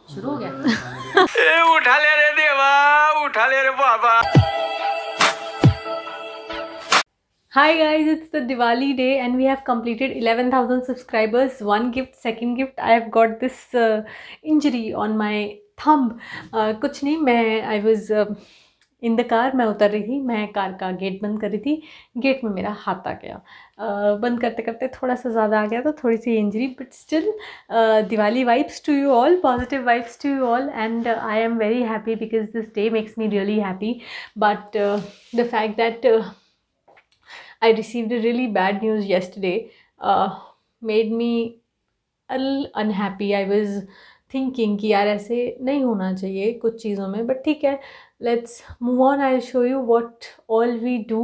शुरू हो गया। उठा ले रे देवा, उठा ले रे बाबा। Hi guys, it's the Diwali day and we have completed 11,000 subscribers. One gift, second gift, I have got this injury on my thumb. कुछ नहीं, मैं I was in the car, मैं उतर रही थी, मैं कार का गेट बंद कर रही थी, गेट में मेरा हाथ आ गया। बंद करते करते थोड़ा सा ज़्यादा आ गया, तो थोड़ी सी injury, but still Diwali vibes to you all, positive vibes to you all, and I am very happy because this day makes me really happy. But the fact that I received a really bad news yesterday made me a little unhappy. I was thinking कि यार ऐसे नहीं होना चाहिए कुछ चीज़ों में, but ठीक है, let's move on. I'll show you what all we do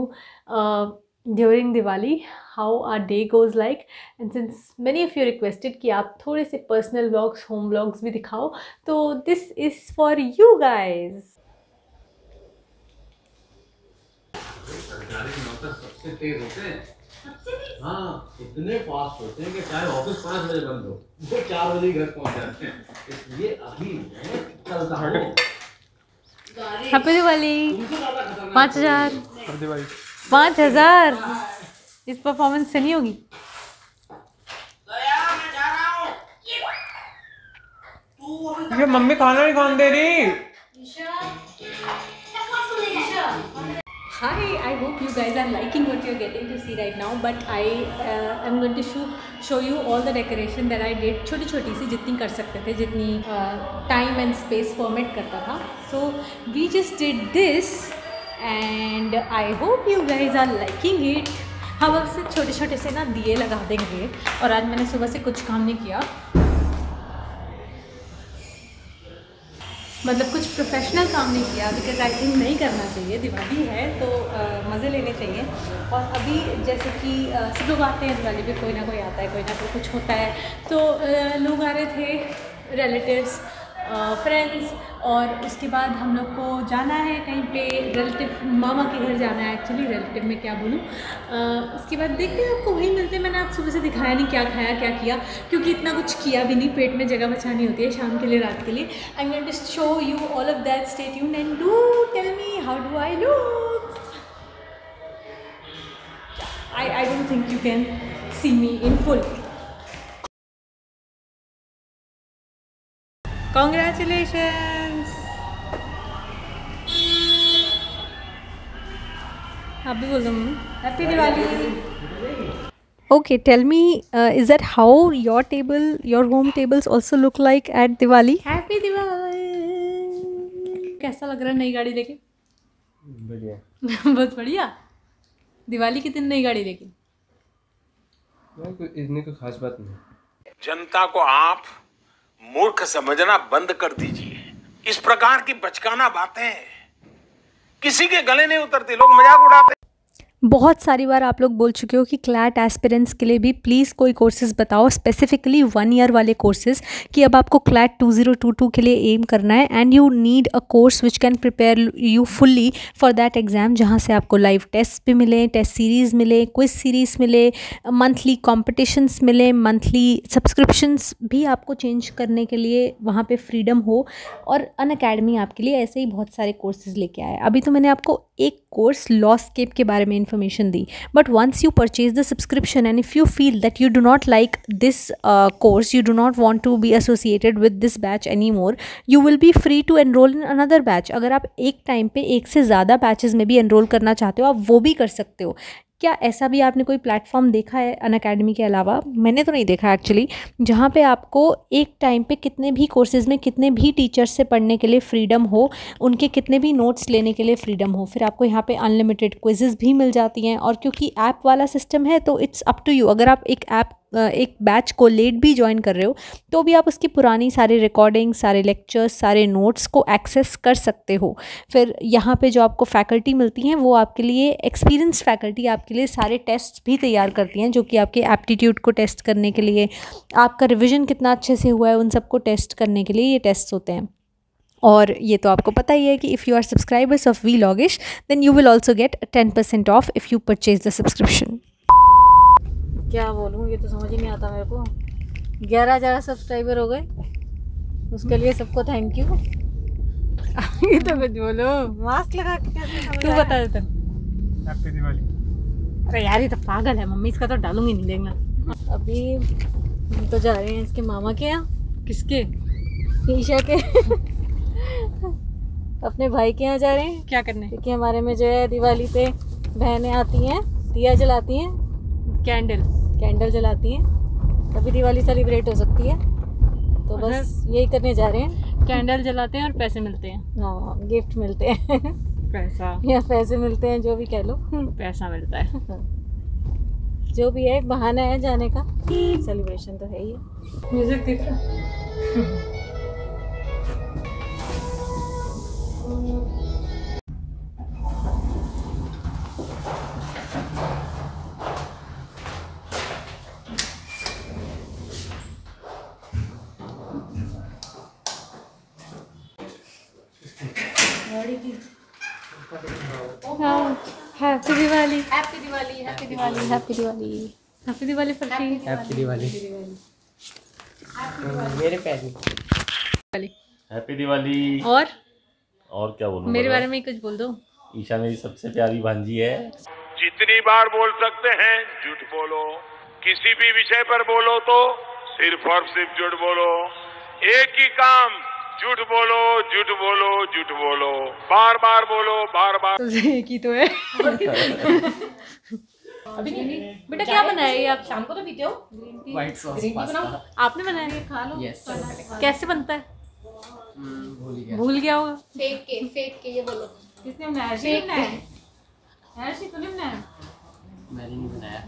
during Diwali, how our day goes like. And since many of you requested कि आप थोड़े से personal vlogs, home vlogs भी दिखाओ, तो this is for you guys. सबसे तेज होते हैं। हाँ, इतने फास्ट होते हैं कि चाहे ऑफिस 5 बजे बंद हो, वो 4 बजे घर पहुंच जाते हैं। इसलिए अभी मैं चलता हूँ। हैप्पी दिवाली। 5,000 5,000 इस परफॉर्मेंस से नहीं होगी। ये मम्मी खाना नहीं खाने दे रही। Hi, I hope you guys are liking what you're getting to see right now, but I am going to show you all the decoration that I did, छोटी छोटी सी जितनी कर सकते थे, जितनी time and space permit करता था. So we just did this and I hope you guys are liking it. हम अब से छोटे छोटे से ना दिए लगा देंगे, और आज मैंने सुबह से कुछ काम नहीं किया, मतलब कुछ प्रोफेशनल काम नहीं किया, बिकॉज आई थिंक नहीं करना चाहिए, दिवाली है तो मज़े लेने चाहिए। और अभी जैसे कि सब लोग आते हैं दिवाली पे, कोई ना कोई आता है, कोई ना कोई कुछ होता है, तो लोग आ रहे थे, रिलेटिव्स, फ्रेंड्स, और उसके बाद हम लोग को जाना है कहीं पे, रिलेटिव मामा के घर जाना है, एक्चुअली रिलेटिव में क्या बोलूँ। उसके बाद देखते हैं, आपको वहीं मिलते हैं। मैंने आज सुबह से दिखाया नहीं क्या खाया क्या किया, क्योंकि इतना कुछ किया भी नहीं, पेट में जगह बचानी होती है शाम के लिए, रात के लिए। I am going to show you all of that, stay tuned and do tell me how do I look. I don't think you can see me in full. Congratulations! आप भी बोल दो happy Diwali. Okay, tell me, is that how your table, your home tables also look like at Diwali? Happy Diwali! कैसा लग रहा है नई गाड़ी लेके? बढ़िया। बहुत बढ़िया। दिवाली के दिन नई गाड़ी लेके? इतनी कोई खास बात नहीं। जनता को आप मूर्ख समझना बंद कर दीजिए। इस प्रकार की बचकाना बातें किसी के गले नहीं उतरती, लोग मजाक उड़ाते। बहुत सारी बार आप लोग बोल चुके हो कि क्लैट एस्पिरेंट्स के लिए भी प्लीज़ कोई कोर्सेज़ बताओ, स्पेसिफिकली 1 ईयर वाले कोर्सेज़, कि अब आपको क्लैट 2022 के लिए एम करना है, and you need a course which can prepare you fully for that exam, जहाँ से आपको लाइव टेस्ट भी मिले, टेस्ट सीरीज़ मिले, क्विज सीरीज़ मिले, मंथली कॉम्पिटिशन्स मिले, मंथली सब्सक्रिप्शंस भी आपको चेंज करने के लिए वहाँ पर फ्रीडम हो, और अनअकैडमी आपके लिए ऐसे ही बहुत सारे कोर्सेज़ लेके आए। अभी तो मैंने आपको एक कोर्स लॉस्केप के बारे में इन्फॉर्मेशन दी, but once you purchase the subscription and if you feel that you do not like this course, you do not want to be associated with this batch any more, you will be free to enrol in another batch. अगर आप एक time पे एक से ज़्यादा batches में भी enrol करना चाहते हो, आप वो भी कर सकते हो। क्या ऐसा भी आपने कोई प्लेटफॉर्म देखा है अनअकैडमी के अलावा? मैंने तो नहीं देखा एक्चुअली, जहाँ पे आपको एक टाइम पे कितने भी कोर्सेज़ में कितने भी टीचर्स से पढ़ने के लिए फ्रीडम हो, उनके कितने भी नोट्स लेने के लिए फ्रीडम हो, फिर आपको यहाँ पे अनलिमिटेड क्विजेज़ भी मिल जाती हैं। और क्योंकि ऐप वाला सिस्टम है, तो इट्स अप टू यू। अगर आप एक बैच को लेट भी ज्वाइन कर रहे हो, तो भी आप उसकी पुरानी सारी रिकॉर्डिंग, सारे लेक्चर्स, सारे नोट्स को एक्सेस कर सकते हो। फिर यहाँ पे जो आपको फैकल्टी मिलती हैं, वो आपके लिए एक्सपीरियंस फैकल्टी आपके लिए सारे टेस्ट भी तैयार करती हैं, जो कि आपके एप्टीट्यूड को टेस्ट करने के लिए, आपका रिविज़न कितना अच्छे से हुआ है, उन सबको टेस्ट करने के लिए ये टेस्ट होते हैं। और ये तो आपको पता ही है कि if you are subscribers of Vlogish, then you will also get 10% off if you purchase the subscription. क्या बोलूँ, ये तो समझ ही नहीं आता मेरे को। 11,000 सब्सक्राइबर हो गए। उसके लिए सबको थैंक यू। ये तो कुछ बोलो, मास्क लगा के कैसे तू बता दे। हैप्पी दिवाली। अरे यार ये तो पागल है, मम्मी इसका तो डालूंगी नहीं, देखना। अभी हम तो जा रहे हैं इसके मामा के यहाँ। किसके? ईशा के। अपने भाई के यहाँ जा रहे हैं। क्या करने? क्योंकि हमारे में जो है दिवाली पे बहनें आती हैं, दिया जलाती हैं, कैंडल जलाती हैं, तभी दिवाली सेलिब्रेट हो सकती है। तो बस यही करने जा रहे हैं। कैंडल जलाते हैं और पैसे मिलते हैं। हाँ, गिफ्ट मिलते हैं। पैसा या पैसे मिलते हैं, जो भी कह लो, पैसा मिलता है। जो भी है, एक बहाना है जाने का। सेलिब्रेशन तो है ही है। म्यूजिक देख रहा। Happy Diwali, happy Diwali, happy Diwali, happy Diwali, happy Diwali फर्शी, हैप्पी दिवाली। मेरे पैर में हैप्पी दिवाली। और क्या बोलूं? मेरे बारे में ही कुछ बोल दो। ईशा मेरी सबसे प्यारी भांजी है। जितनी बार बोल सकते हैं झूठ बोलो, किसी भी विषय पर बोलो तो सिर्फ और सिर्फ झूठ बोलो। एक ही काम, झूठ बोलो, झूठ बोलो, झूठ बोलो, बार बार बोलो, बार बार। तो एक ही तो है। अभी बेटा क्या बनाया ये? आप शाम को तो पीते हो? White sauce pasta. आपने बनाया? खा लो। यस। कैसे बनता है? भूल गया होगा। फेक के ये बोलो। किसने बनाया? हर्षी बनाया। हर्षी तूने बनाया? मैंने नहीं बनाया,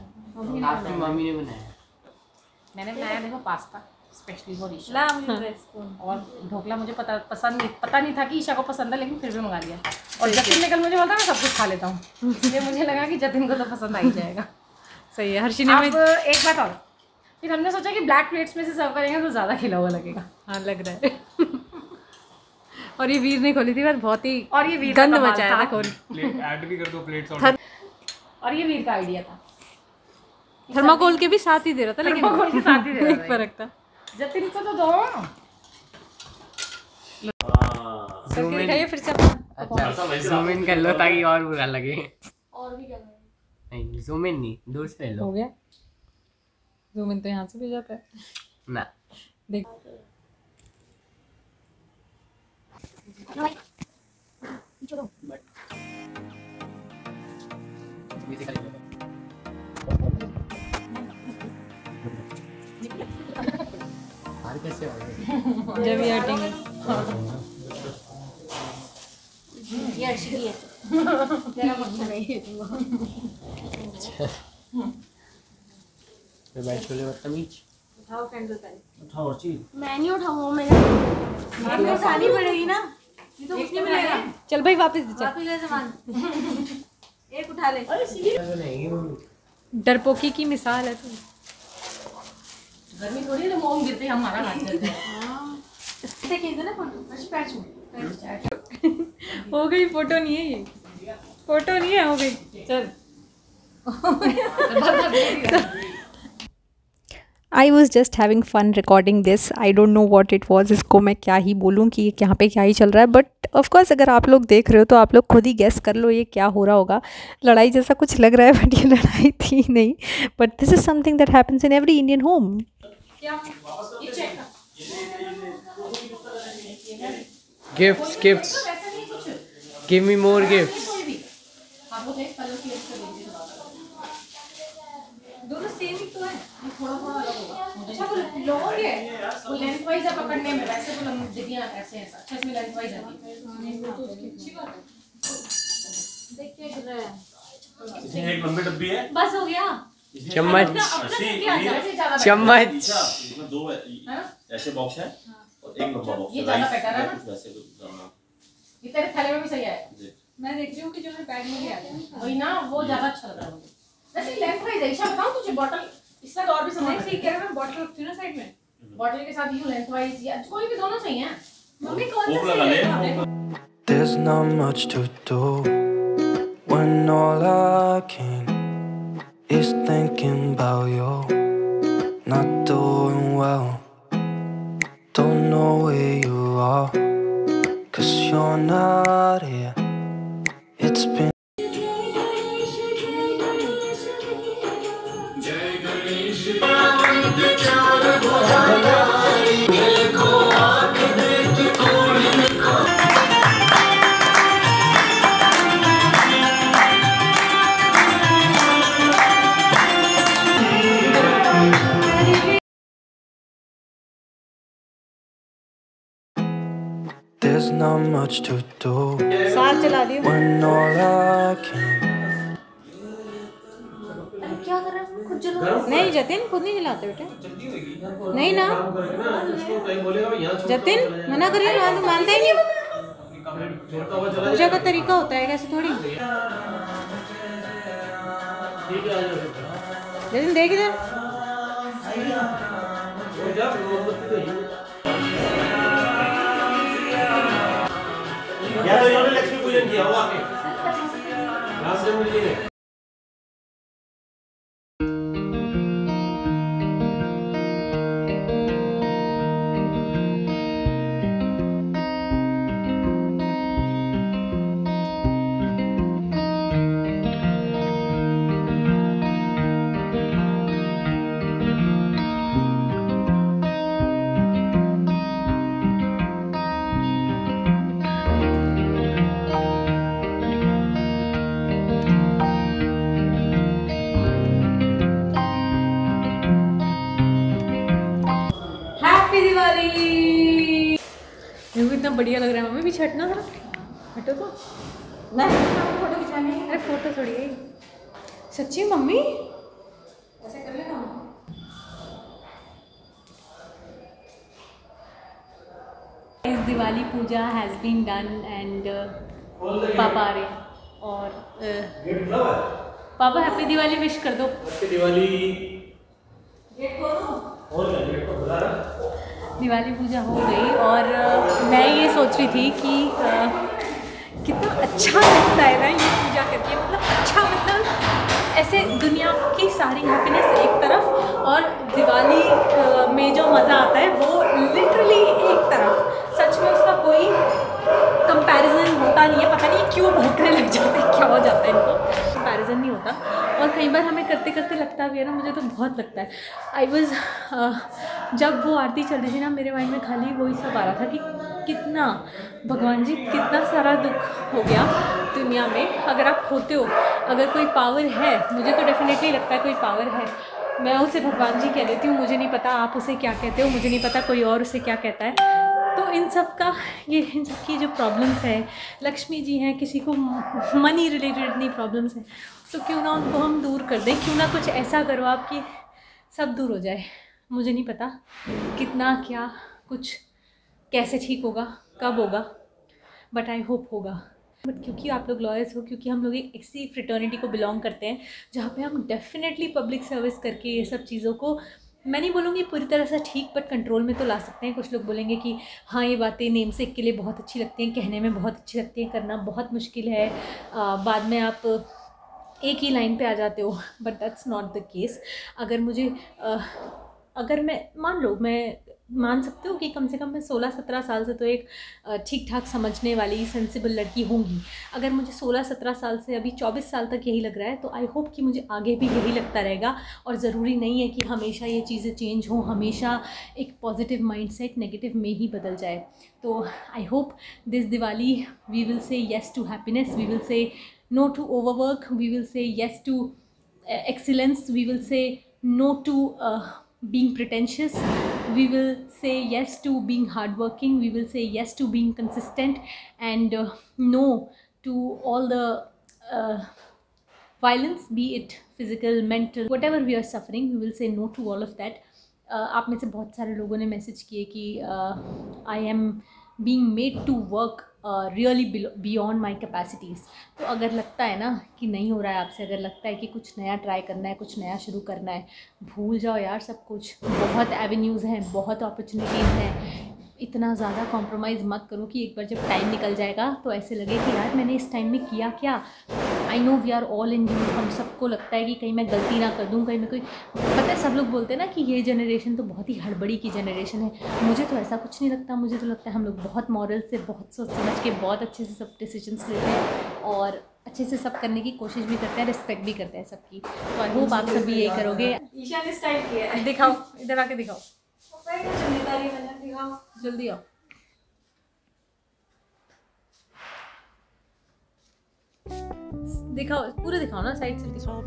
आपकी मम्मी ने बनाया। मैंने बनाया देखो पास्ता स्पेशली फॉर ईशा। ला मुझे स्पून। और ढोकला मुझे पता नहीं था कि ईशा को पसंद है, लेकिन फिर भी मंगा लिया। और जतिन ने कल मुझे बोला मैं सब कुछ खा लेता हूँ, इसलिए मुझे लगा कि जतिन को तो पसंद आ ही जाएगा। सही है। हर्षी ने अब एक बात और, फिर हमने सोचा कि ब्लैक प्लेट्स में से सर्व करेंगे तो ज़्यादा खिला हुआ लगेगा। हाँ लग रहा है। और ये वीर ने खोली थी, बस बहुत ही और ये वीर का गंद कमाल मचाया था। था खोल। ऐड भी कर दो प्लेट्स और। और ये वीर का आइडिया था। थर्माकोल के भी साथ ही दे रहा था, लेकिन थर्माकोल के साथ ही दे रहा था। एक फर्क था। जतिन को तो दो। करके दिखाइए फिर से अपना। अच्छा, जूम इन कर लो ताकि और बुरा लगे। और भी क्या नहीं, जूम इन नहीं, दूर से ले लो। हो गया। जूम इन तो यहाँ से भी जाता है ना। देख। बाहर कैसे आओगे? जब ये हटेंगे। ये हर्षी की है। तेरा मक्खन नहीं है। मैं बैठ छोले बदतमीज। उठाओ कैंडल पहले। उठाओ और चीज। मैं नहीं उठाऊँ, मेरे उठानी पड़ेगी ना। ये तो कुछ नहीं मिलेगा। चल भाई वापस दे चल। वापस ले सामान। एक उठा ले। नहीं, डरपोकी की मिसाल है तू। गर्मी थोड़ी है तो मोम गिरते हमारा हाथ जलता है। इससे कहते ना फोटो पैच में। हो गई फोटो नहीं है ये, फोटो नहीं है, हो गई। चल। I was just having fun recording this. I don't know what it was. इसको मैं क्या ही बोलूँ कि यहाँ पे क्या ही चल रहा है, बट ऑफकोर्स अगर आप लोग देख रहे हो तो आप लोग खुद ही गेस कर लो ये क्या हो रहा होगा। लड़ाई जैसा कुछ लग रहा है, बट ये लड़ाई थी नहीं। But this is something that happens in every Indian home. Gifts, give me more gifts. दोनों सेम ही तो है, थोड़ा थोड़ा अलग होगा। अच्छा वो लोगे वो लेंथवाइज है पकड़ने में, वैसे तो लंबियां ऐसे ऐसा। अच्छा इसमें लेंथवाइज आती है तो उसकी अच्छी बात है। देखिए गिर रहा है। इसमें एक लंबी डब्बी है। बस हो गया। चम्मच, चम्मच। इसमें दो ऐसे बॉक्स है और एक लंबा बॉक्स है। ये ज्यादा बेटर है ना? वैसे कुछ ये तेरे थैले में भी सही है। मैं देख रही हूँ कि जो मेरे बैग में भी आ गया। वही ना, वो ज्यादा अच्छा लग रहा है मुझे। वैसे लेंथवाइज है। ईशा बताऊं तुझे, बॉटल इसके साथ और भी सामान ठीक है। मैं बॉटल रखती हूँ ना साइड में। बॉटल के साथ यूं लेंथवाइज या कोई भी दोनों सही है। मम्मी कौन सा लगा ले। सही है? There's not much to do when all I can is thinking about you. Not doing well, don't know where fall, 'cause you're not here. It's been there's not much to do साथ चला दियो। when all I can क्या कर रहा है खुद जला? नहीं जतिन खुद नहीं जलाते बेटे, नहीं ना जतिन मना करिए, मानता ही नहीं। पूजा का तरीका होता है कैसे थोड़ी। जतिन देख इधर, या तो इन्होंने लक्ष्मी पूजन किया हुआ आपने रामचंद्र जी ने। मेरे को इतना बढ़िया लग रहा है। मम्मी पीछे हटना जरा, हटो तो। मैं फोटो खिंचाने। अरे फोटो थोड़ी है सच्ची मम्मी, ऐसे कर लेना। इस दिवाली पूजा हैज़ बीन डन एंड पापा आ रहे हैं और पापा हैप्पी दिवाली विश कर दो। हैप्पी दिवाली। गेट खोलो। और क्या गेट को खुला रहा? दिवाली पूजा हो गई और मैं ये सोच रही थी कि कितना अच्छा लगता है ना ये पूजा करके, मतलब अच्छा, मतलब ऐसे दुनिया की सारी हैप्पीनेस एक तरफ और दिवाली में जो मज़ा आता है वो लिटरली एक तरफ। सच में उसका कोई कंपैरिजन होता नहीं है। पता नहीं क्यों भड़कने लग जाते हैं, क्या हो जाता है इनको, कंपैरिजन नहीं होता। और कई बार हमें करते करते लगता भी है ना, मुझे तो बहुत लगता है। आई वॉज जब वो आरती चल रही थी ना, मेरे माइंड में खाली वही सब आ रहा था कि कितना भगवान जी, कितना सारा दुख हो गया दुनिया में। अगर आप होते हो, अगर कोई पावर है, मुझे तो डेफिनेटली लगता है कोई पावर है, मैं उसे भगवान जी कह देती हूँ। मुझे नहीं पता आप उसे क्या कहते हो, मुझे नहीं पता कोई और उसे क्या कहता है। तो इन सब का इन सब की जो प्रॉब्लम्स है, लक्ष्मी जी हैं, किसी को मनी रिलेटेड इतनी प्रॉब्लम्स हैं, तो क्यों ना उनको हम दूर कर दें, क्यों ना कुछ ऐसा करो आप कि सब दूर हो जाए। मुझे नहीं पता कितना क्या कुछ कैसे ठीक होगा, कब होगा, बट आई होप होगा। बट क्योंकि आप लोग लॉयर्स हो, क्योंकि हम लोग एक ऐसी फ्रेटर्निटी को बिलोंग करते हैं जहाँ पे हम डेफिनेटली पब्लिक सर्विस करके ये सब चीज़ों को, मैं नहीं बोलूँगी पूरी तरह से ठीक, बट कंट्रोल में तो ला सकते हैं। कुछ लोग बोलेंगे कि हाँ ये बातें नेम सेक के लिए बहुत अच्छी लगती हैं, कहने में बहुत अच्छी लगती हैं, करना बहुत मुश्किल है, बाद में आप एक ही लाइन पे आ जाते हो, but that's not the case. अगर मुझे अगर मैं मान लो, मैं मान सकते हो कि कम से कम मैं 16-17 साल से तो एक ठीक ठाक समझने वाली सेंसिबल लड़की होंगी। अगर मुझे 16-17 साल से अभी 24 साल तक यही लग रहा है, तो आई होप कि मुझे आगे भी यही लगता रहेगा। और ज़रूरी नहीं है कि हमेशा ये चीज़ें चेंज हों, हमेशा एक पॉजिटिव माइंडसेट नेगेटिव में ही बदल जाए। तो I hope this Diwali we will say yes to happiness, we will say no to overwork, we will say yes to excellence, we will say no to being pretentious, we will say yes to being hardworking, we will say yes to being consistent, and no to all the violence, be it physical, mental, whatever we are suffering, we will say no to all of that. आप में से बहुत सारे लोगों ने message किए कि I am being made to work really beyond my capacities. तो अगर लगता है ना कि नहीं हो रहा है आपसे, अगर लगता है कि कुछ नया ट्राई करना है, कुछ नया शुरू करना है, भूल जाओ यार सब कुछ। बहुत एवेन्यूज़ हैं, बहुत अपॉर्चुनिटीज़ हैं, इतना ज़्यादा कॉम्प्रोमाइज़ मत करो कि एक बार जब टाइम निकल जाएगा तो ऐसे लगे कि यार मैंने इस टाइम में किया क्या। I know we are all in youth, हम सबको लगता है कि कहीं मैं गलती ना कर दूँ, कहीं मैं कोई, पता है सब लोग बोलते हैं ना कि ये जनरेशन तो बहुत ही हड़बड़ी की जनरेशन है। मुझे तो ऐसा कुछ नहीं लगता, मुझे तो लगता है हम लोग बहुत मॉरल से, बहुत सोच समझ के बहुत अच्छे से सब डिसीजंस लेते हैं और अच्छे से सब करने की कोशिश भी करते हैं, रिस्पेक्ट भी करते हैं सबकी। तो आई होप आप सभी यही करोगे। ईशा ने स्टाइल किया है। दिखाओ, इधर आके दिखाओ, दिखाओ जल्दी आओ। दिखाओ, पूरे दिखाओ ना, साइड से दिखाओ।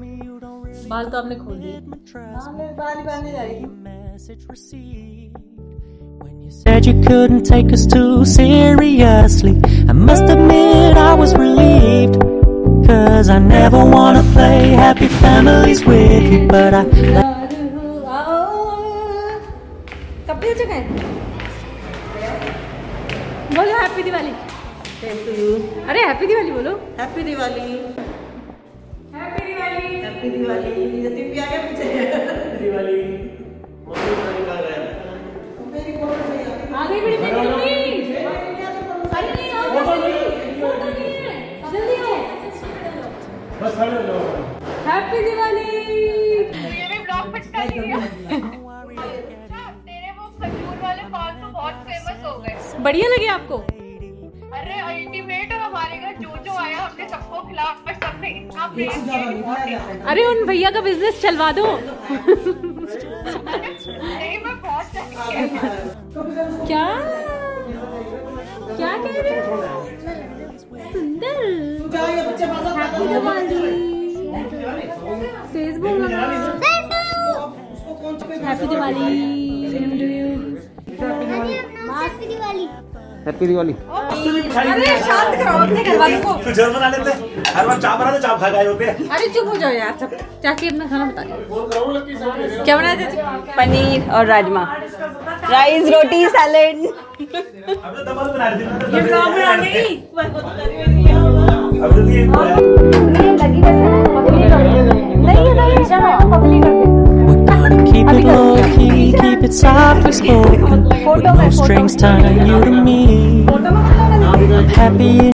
बाल तो आपने खोल दिए। मैं बाल बांधने जा रही हूँ। Said you couldn't take us too seriously. I must admit I was relieved, 'cause I never wanna play happy families with you, but I कब भेज गए? बोलो हैप्पी दिवाली। अरे हैप्पी दिवाली बोलो। Happy Diwali, happy Diwali, happy Diwali. यतीम भी आ गया पीछे। दिवाली मेरी फोटो से आ गई बड़ी मम्मी। अरे नहीं आओ, फोटो नहीं है, जल्दी आओ, बस खड़े हो जाओ। हैप्पी दिवाली। ये भी ब्लॉग पिट कर लिया। तेरे वो खजूर वाले पान तो बहुत फेमस हो गए। बढ़िया लगे आपको? अरे अल्टीमेट, और हमारे घर जो आया हमने सबको खिलाया, सबने इतना प्रेम किया। अरे उन भैया का बिजनेस चलवा दो। नहीं, मैं बहुत क्या क्या कह रहे हो? सुंदर, हैप्पी दिवाली। तेज बोलो ना। Happy Diwali. Same to you. Happy Diwali. Happy Diwali. अरे शांत करो अपने घर वालों को। कुछ और बना लेते हैं, हर बार चाप बना तो चाप खा गए होते हैं। अरे चुप हो जाओ यार सब। चाची अपना खाना बता दो। क्या बनाया चाची? पनीर और राजमा, राइस, रोटी, सैलेड। अब तो दबा बना रही थी। ये ब्लॉग में आ गई। अब तो ये लगी पतली कर दे। नहीं चलो पतली कर दे। keep it low key, keep it softly spoken. No strings tying you to me. I'm happy.